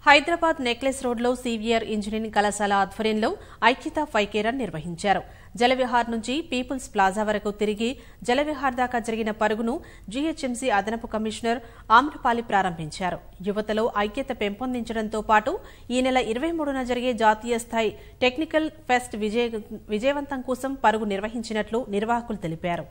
Hyderabad necklace రోడ్లో CVR engineering కళాశాల ఆధ్వర్యంలో ఐక్యత 5K రన్ నిర్వహించారు. జలవిహార్ నుంచి పీపుల్స్ ప్లాజా వరకు తిరిగి జలవిహార్ దాకా జరిగిన పరుగును జీహెచ్ఎంసీ అదనపు కమిషనర్ ఆమ్రపాలి ప్రారంభించారు. యువతలో ఐక్యత పెంపొందించడంతో పాటు ఈ నెల 23న జరిగే జాతీయ స్థాయి టెక్నికల్ ఫెస్ట్ విజయవంతం కోసం పరుగు నిర్వహించినట్లు నిర్వాహకులు తెలిపారు.